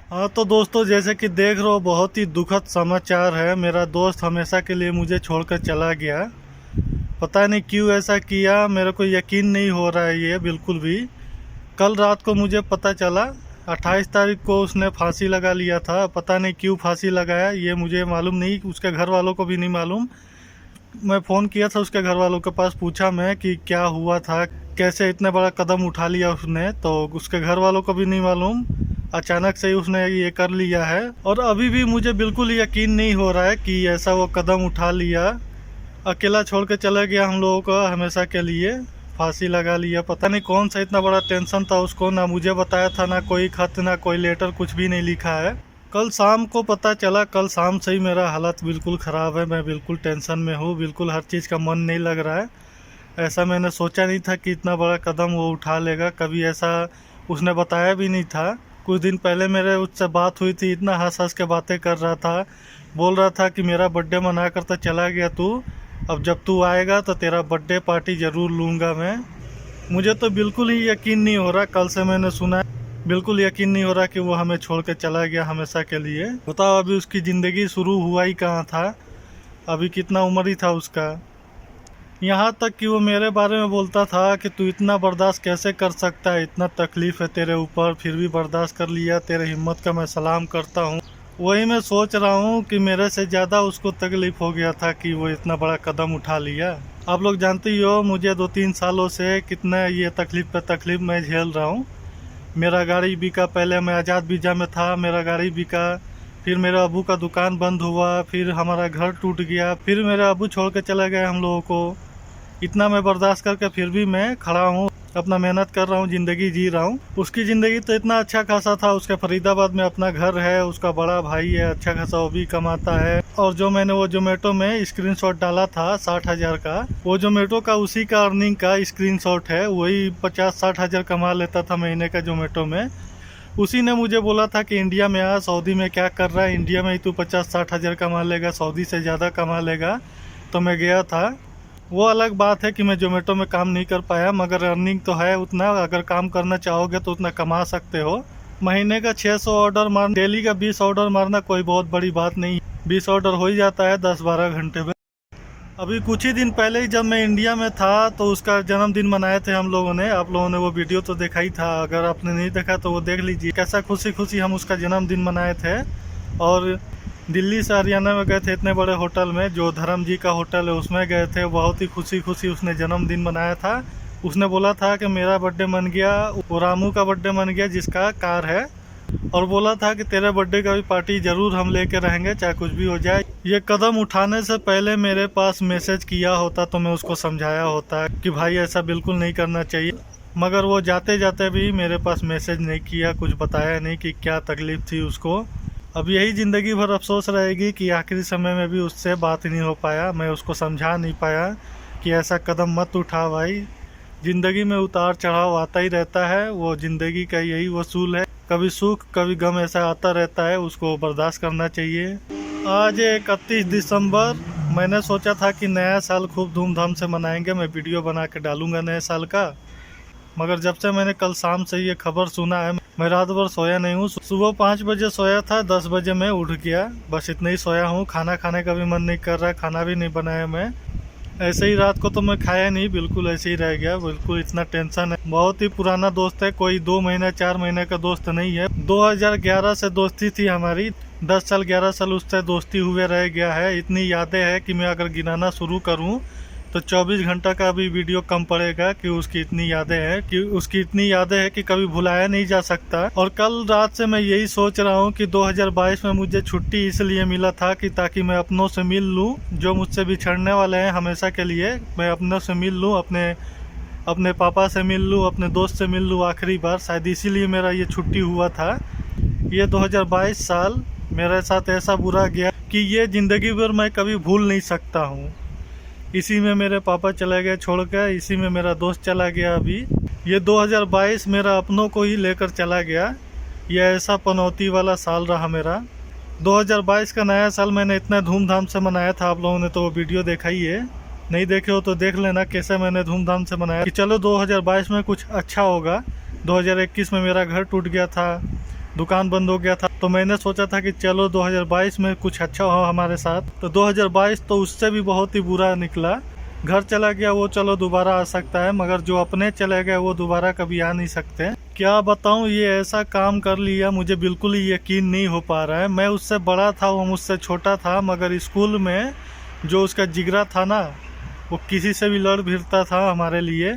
हाँ तो दोस्तों, जैसे कि देख रहे हो, बहुत ही दुखद समाचार है। मेरा दोस्त हमेशा के लिए मुझे छोड़कर चला गया। पता नहीं क्यों ऐसा किया, मेरे को यकीन नहीं हो रहा है ये बिल्कुल भी। कल रात को मुझे पता चला 28 तारीख को उसने फांसी लगा लिया था। पता नहीं क्यों फांसी लगाया, ये मुझे मालूम नहीं, उसके घर वालों को भी नहीं मालूम। मैं फ़ोन किया था उसके घर वालों के पास, पूछा मैं कि क्या हुआ था, कैसे इतना बड़ा कदम उठा लिया उसने, तो उसके घर वालों को भी नहीं मालूम। अचानक से ही उसने ये कर लिया है और अभी भी मुझे बिल्कुल यकीन नहीं हो रहा है कि ऐसा वो कदम उठा लिया। अकेला छोड़ के चला गया हम लोगों को हमेशा के लिए, फांसी लगा लिया। पता नहीं कौन सा इतना बड़ा टेंशन था उसको, ना मुझे बताया था, ना कोई खत, ना कोई लेटर, कुछ भी नहीं लिखा है। कल शाम को पता चला, कल शाम से ही मेरा हालत बिल्कुल ख़राब है। मैं बिल्कुल टेंशन में हूँ, बिल्कुल हर चीज़ का मन नहीं लग रहा है। ऐसा मैंने सोचा नहीं था कि इतना बड़ा कदम वो उठा लेगा, कभी ऐसा उसने बताया भी नहीं था। कुछ दिन पहले मेरे उससे बात हुई थी, इतना हंस हंस के बातें कर रहा था, बोल रहा था कि मेरा बर्थडे मना कर तो चला गया तू, अब जब तू आएगा तो तेरा बर्थडे पार्टी ज़रूर लूँगा मैं। मुझे तो बिल्कुल ही यकीन नहीं हो रहा, कल से मैंने सुना, बिल्कुल यकीन नहीं हो रहा कि वो हमें छोड़ के चला गया हमेशा के लिए। बताओ, अभी उसकी ज़िंदगी शुरू हुआ ही कहाँ था, अभी कितना उम्र ही था उसका। यहाँ तक कि वो मेरे बारे में बोलता था कि तू इतना बर्दाश्त कैसे कर सकता है, इतना तकलीफ़ है तेरे ऊपर, फिर भी बर्दाश्त कर लिया, तेरे हिम्मत का मैं सलाम करता हूँ। वही मैं सोच रहा हूँ कि मेरे से ज़्यादा उसको तकलीफ़ हो गया था कि वो इतना बड़ा कदम उठा लिया। आप लोग जानते ही हो, मुझे 2-3 सालों से कितना ये तकलीफ़ पे तकलीफ़ मैं झेल रहा हूँ। मेरा गाड़ी बिका, पहले मैं आज़ाद वीज़ा में था, मेरा गाड़ी बिका, फिर मेरे अबू का दुकान बंद हुआ, फिर हमारा घर टूट गया, फिर मेरे अबू छोड़ के चले गए हम लोगों को। इतना मैं बर्दाश्त करके फिर भी मैं खड़ा हूँ, अपना मेहनत कर रहा हूँ, ज़िंदगी जी रहा हूँ। उसकी ज़िंदगी तो इतना अच्छा खासा था, उसके फरीदाबाद में अपना घर है, उसका बड़ा भाई है, अच्छा खासा वो भी कमाता है। और जो मैंने वो जोमेटो में स्क्रीनशॉट डाला था 60,000 का, वो जोमेटो का उसी का अर्निंग का स्क्रीनशॉट है, वही 50-60 हज़ार कमा लेता था महीने का जोमेटो में। उसी ने मुझे बोला था कि इंडिया में आ, सऊदी में क्या कर रहा है, इंडिया में ही तू 50-60 हज़ार कमा लेगा, सऊदी से ज़्यादा कमा लेगा। तो मैं गया था। वो अलग बात है कि मैं जोमेटो में काम नहीं कर पाया, मगर अर्निंग तो है उतना, अगर काम करना चाहोगे तो उतना कमा सकते हो। महीने का 600 ऑर्डर मार, डेली का 20 ऑर्डर मारना कोई बहुत बड़ी बात नहीं, 20 ऑर्डर हो ही जाता है 10-12 घंटे में। अभी कुछ ही दिन पहले ही जब मैं इंडिया में था तो उसका जन्मदिन मनाए थे हम लोगों ने। आप लोगों ने वो वीडियो तो देखा ही था, अगर आपने नहीं देखा तो वो देख लीजिए, कैसा खुशी खुशी हम उसका जन्मदिन मनाए थे। और दिल्ली से हरियाणा में गए थे, इतने बड़े होटल में, जो धर्म जी का होटल है उसमें गए थे। बहुत ही खुशी खुशी उसने जन्मदिन मनाया था। उसने बोला था कि मेरा बर्थडे मन गया, वो रामू का बर्थडे मन गया जिसका कार है, और बोला था कि तेरे बर्थडे का भी पार्टी ज़रूर हम लेके रहेंगे, चाहे कुछ भी हो जाए। ये कदम उठाने से पहले मेरे पास मैसेज किया होता तो मैं उसको समझाया होता कि भाई ऐसा बिल्कुल नहीं करना चाहिए, मगर वो जाते जाते भी मेरे पास मैसेज नहीं किया, कुछ बताया नहीं कि क्या तकलीफ़ थी उसको। अब यही ज़िंदगी भर अफसोस रहेगी कि आखिरी समय में भी उससे बात नहीं हो पाया, मैं उसको समझा नहीं पाया कि ऐसा कदम मत उठा भाई। ज़िंदगी में उतार चढ़ाव आता ही रहता है, वो ज़िंदगी का यही वसूल है, कभी सुख कभी गम ऐसा आता रहता है, उसको बर्दाश्त करना चाहिए। आज 31 दिसंबर, मैंने सोचा था कि नया साल खूब धूमधाम से मनाएंगे, मैं वीडियो बना के डालूंगा नए साल का, मगर जब से मैंने कल शाम से ये खबर सुना है, मैं रात भर सोया नहीं हूँ। सुबह 5 बजे सोया था, 10 बजे मैं उठ गया, बस इतना ही सोया हूँ। खाना खाने का भी मन नहीं कर रहा है, खाना भी नहीं बनाया मैं। ऐसे ही रात को तो मैं खाया नहीं, बिल्कुल ऐसे ही रह गया, बिल्कुल इतना टेंशन है। बहुत ही पुराना दोस्त है, कोई 2 महीने 4 महीने का दोस्त नहीं है। 2011 से दोस्ती थी हमारी, 10 साल 11 साल उससे दोस्ती हुए रह गया है। इतनी यादें हैं कि मैं अगर गिनाना शुरू करूं तो 24 घंटा का भी वीडियो कम पड़ेगा, कि उसकी इतनी यादें हैं कि कभी भुलाया नहीं जा सकता। और कल रात से मैं यही सोच रहा हूँ कि 2022 में मुझे छुट्टी इसलिए मिला था कि ताकि मैं अपनों से मिल लूँ, जो मुझसे बिछड़ने वाले हैं हमेशा के लिए, मैं अपनों से मिल लूँ, अपने पापा से मिल लूँ, अपने दोस्त से मिल लूँ आखिरी बार, शायद इसीलिए मेरा ये छुट्टी हुआ था। ये 2022 साल मेरे साथ ऐसा बुरा गया कि ये ज़िंदगी भर मैं कभी भूल नहीं सकता हूँ। इसी में मेरे पापा चले गए छोड़ कर, इसी में मेरा दोस्त चला गया। अभी ये 2022 मेरा अपनों को ही लेकर चला गया, ये ऐसा पनौती वाला साल रहा मेरा। 2022 का नया साल मैंने इतना धूमधाम से मनाया था, आप लोगों ने तो वो वीडियो देखा ही है, नहीं देखे हो तो देख लेना कैसे मैंने धूमधाम से मनाया कि चलो 2022 में कुछ अच्छा होगा। 2021 में मेरा घर टूट गया था, दुकान बंद हो गया था। तो मैंने सोचा था कि चलो 2022 में कुछ अच्छा हो हमारे साथ। तो 2022 तो उससे भी बहुत ही बुरा निकला। घर चला गया वो चलो दोबारा आ सकता है, मगर जो अपने चले गए वो दोबारा कभी आ नहीं सकते। क्या बताऊं, ये ऐसा काम कर लिया मुझे बिल्कुल ही यकीन नहीं हो पा रहा है। मैं उससे बड़ा था, वो मुझसे छोटा था, मगर स्कूल में जो उसका जिगरा था ना, वो किसी से भी लड़ भिड़ता था हमारे लिए।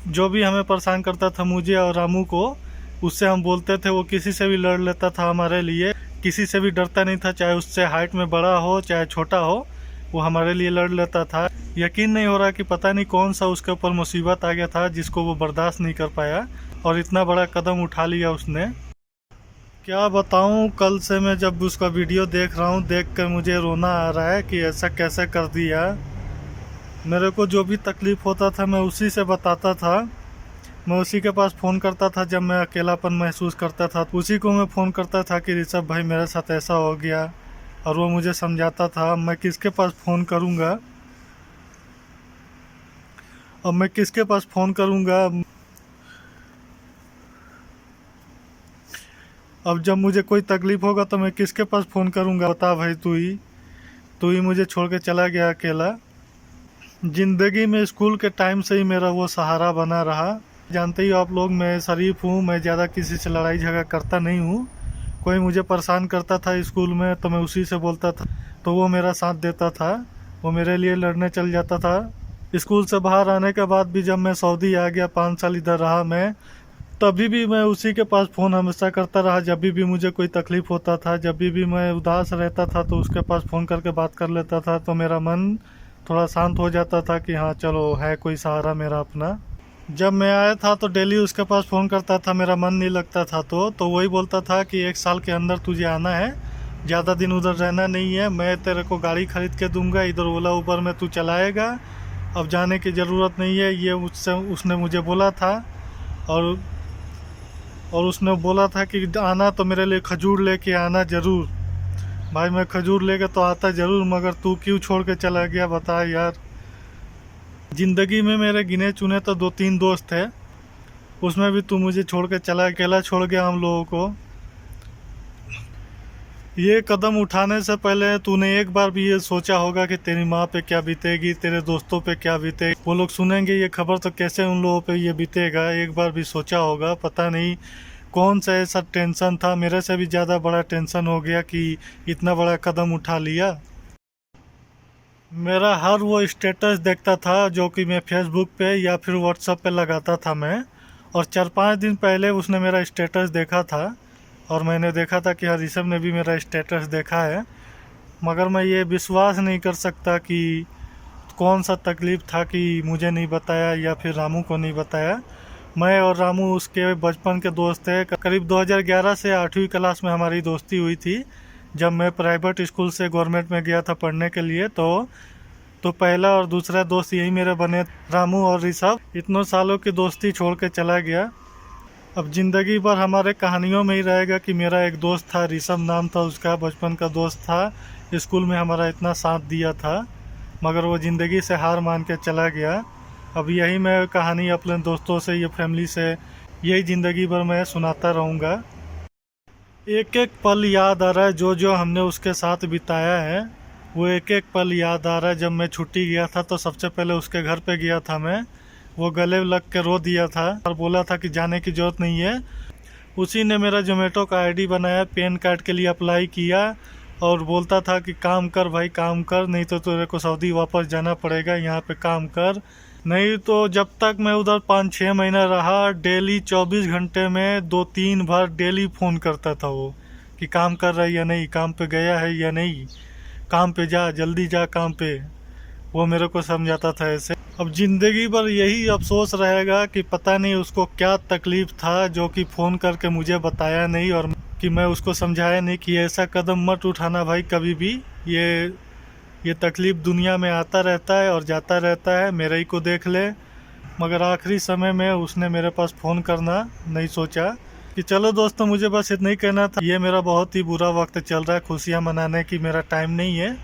जो भी हमें परेशान करता था, मुझे और रामू को, उससे हम बोलते थे, वो किसी से भी लड़ लेता था हमारे लिए। किसी से भी डरता नहीं था, चाहे उससे हाइट में बड़ा हो चाहे छोटा हो, वो हमारे लिए लड़ लेता था। यकीन नहीं हो रहा कि पता नहीं कौन सा उसके ऊपर मुसीबत आ गया था जिसको वो बर्दाश्त नहीं कर पाया और इतना बड़ा कदम उठा लिया उसने। क्या बताऊं, कल से मैं जब उसका वीडियो देख रहा हूं, देख कर मुझे रोना आ रहा है कि ऐसा कैसे कर दिया। मेरे को जो भी तकलीफ़ होता था मैं उसी से बताता था। मैं उसी के पास फ़ोन करता था जब मैं अकेलापन महसूस करता था। उसी को मैं फ़ोन करता था कि ऋषभ भाई मेरे साथ ऐसा हो गया, और वो मुझे समझाता था। मैं किसके पास फ़ोन करूँगा, अब मैं किसके पास फ़ोन करूँगा। अब जब मुझे कोई तकलीफ़ होगा तो मैं किसके पास फ़ोन करूँगा, बता भाई। तू ही मुझे छोड़ के चला गया अकेला। ज़िंदगी में स्कूल के टाइम से ही मेरा वो सहारा बना रहा। जानते ही आप लोग, मैं शरीफ हूँ, मैं ज़्यादा किसी से लड़ाई झगड़ा करता नहीं हूँ। कोई मुझे परेशान करता था स्कूल में तो मैं उसी से बोलता था, तो वो मेरा साथ देता था, वो मेरे लिए लड़ने चल जाता था। स्कूल से बाहर आने के बाद भी जब मैं सऊदी आ गया, 5 साल इधर रहा मैं, तभी भी मैं उसी के पास फ़ोन हमेशा करता रहा। जब भी मुझे कोई तकलीफ़ होता था, जब भी मैं उदास रहता था, तो उसके पास फ़ोन करके बात कर लेता था, तो मेरा मन थोड़ा शांत हो जाता था कि हाँ चलो है कोई सहारा मेरा अपना। जब मैं आया था तो डेली उसके पास फ़ोन करता था, मेरा मन नहीं लगता था तो वही बोलता था कि 1 साल के अंदर तुझे आना है, ज़्यादा दिन उधर रहना नहीं है, मैं तेरे को गाड़ी खरीद के दूंगा, इधर ओला उबर में तू चलाएगा, अब जाने की ज़रूरत नहीं है। ये उसने मुझे बोला था। और उसने बोला था कि आना तो मेरे लिए खजूर लेके आना ज़रूर। भाई मैं खजूर लेके तो आता ज़रूर, मगर तू क्यों छोड़ के चला गया, बता यार। ज़िंदगी में मेरे गिने चुने तो 2-3 दोस्त थे, उसमें भी तू मुझे छोड़ के चला, अकेला छोड़ गया हम लोगों को। ये कदम उठाने से पहले तूने एक बार भी ये सोचा होगा कि तेरी माँ पे क्या बीतेगी, तेरे दोस्तों पे क्या बीतेगी, वो लोग सुनेंगे ये खबर तो कैसे उन लोगों पे ये बीतेगा। एक बार भी सोचा होगा? पता नहीं कौन सा ऐसा टेंशन था, मेरे से भी ज़्यादा बड़ा टेंशन हो गया कि इतना बड़ा कदम उठा लिया। मेरा हर वो स्टेटस देखता था जो कि मैं फेसबुक पे या फिर व्हाट्सएप पे लगाता था मैं, और 4-5 दिन पहले उसने मेरा स्टेटस देखा था और मैंने देखा था कि ऋषभ ने भी मेरा स्टेटस देखा है। मगर मैं ये विश्वास नहीं कर सकता कि कौन सा तकलीफ़ था कि मुझे नहीं बताया या फिर रामू को नहीं बताया। मैं और रामू उसके बचपन के दोस्त थे। करीब 2011 से 8वीं क्लास में हमारी दोस्ती हुई थी। जब मैं प्राइवेट स्कूल से गवर्नमेंट में गया था पढ़ने के लिए, तो पहला और दूसरा दोस्त यही मेरे बने, रामू और ऋषभ। इतनों सालों की दोस्ती छोड़ के चला गया। अब ज़िंदगी भर हमारे कहानियों में ही रहेगा कि मेरा एक दोस्त था, ऋषभ नाम था उसका, बचपन का दोस्त था, स्कूल में हमारा इतना साथ दिया था, मगर वो ज़िंदगी से हार मान के चला गया। अब यही मैं कहानी अपने दोस्तों से या फैमिली से यही ज़िंदगी भर मैं सुनाता रहूँगा। एक एक पल याद आ रहा है, जो हमने उसके साथ बिताया है वो एक एक पल याद आ रहा है। जब मैं छुट्टी गया था तो सबसे पहले उसके घर पे गया था मैं, वो गले लग के रो दिया था और बोला था कि जाने की ज़रूरत नहीं है। उसी ने मेरा जोमेटो का आईडी बनाया, पैन कार्ड के लिए अप्लाई किया और बोलता था कि काम कर भाई काम कर, नहीं तो तेरे को सऊदी वापस जाना पड़ेगा, यहाँ पे काम कर। नहीं तो जब तक मैं उधर 5-6 महीना रहा, डेली 24 घंटे में 2-3 बार डेली फ़ोन करता था वो कि काम कर रहा है या नहीं, काम पे गया है या नहीं, काम पे जा, जल्दी जा काम पे। वो मेरे को समझाता था ऐसे। अब ज़िंदगी भर यही अफसोस रहेगा कि पता नहीं उसको क्या तकलीफ़ था जो कि फ़ोन करके मुझे बताया नहीं, और कि मैं उसको समझाया नहीं कि ऐसा कदम मत उठाना भाई कभी भी। ये तकलीफ़ दुनिया में आता रहता है और जाता रहता है, मेरे ही को देख ले। मगर आखिरी समय में उसने मेरे पास फ़ोन करना नहीं सोचा। कि चलो दोस्तों, मुझे बस इतना ही कहना था। ये मेरा बहुत ही बुरा वक्त चल रहा है, खुशियाँ मनाने की मेरा टाइम नहीं है।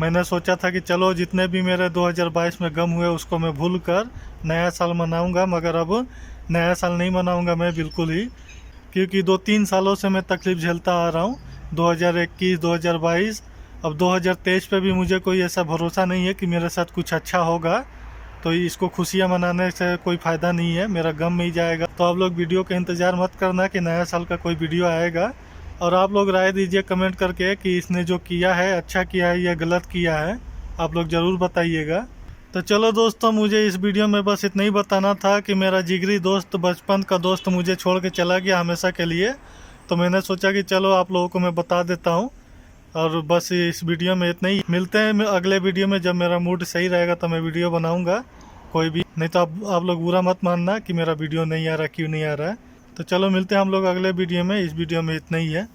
मैंने सोचा था कि चलो जितने भी मेरे 2022 में गम हुए उसको मैं भूल कर नया साल मनाऊंगा, मगर अब नया साल नहीं मनाऊंगा मैं बिल्कुल ही। क्योंकि 2-3 सालों से मैं तकलीफ़ झेलता आ रहा हूँ। 2021, 2022, अब 2023 पे भी मुझे कोई ऐसा भरोसा नहीं है कि मेरे साथ कुछ अच्छा होगा। तो इसको खुशियाँ मनाने से कोई फ़ायदा नहीं है, मेरा गम में ही जाएगा। तो आप लोग वीडियो का इंतज़ार मत करना कि नया साल का कोई वीडियो आएगा। और आप लोग राय दीजिए कमेंट करके कि इसने जो किया है अच्छा किया है या गलत किया है, आप लोग ज़रूर बताइएगा। तो चलो दोस्तों, मुझे इस वीडियो में बस इतना ही बताना था कि मेरा जिगरी दोस्त, बचपन का दोस्त मुझे छोड़ के चला गया हमेशा के लिए। तो मैंने सोचा कि चलो आप लोगों को मैं बता देता हूँ। और बस इस वीडियो में इतना ही, मिलते हैं अगले वीडियो में। जब मेरा मूड सही रहेगा तो मैं वीडियो बनाऊँगा कोई भी, नहीं तो आप लोग बुरा मत मानना कि मेरा वीडियो नहीं आ रहा, क्यों नहीं आ रहा है। तो चलो मिलते हैं हम लोग अगले वीडियो में। इस वीडियो में इतना ही है।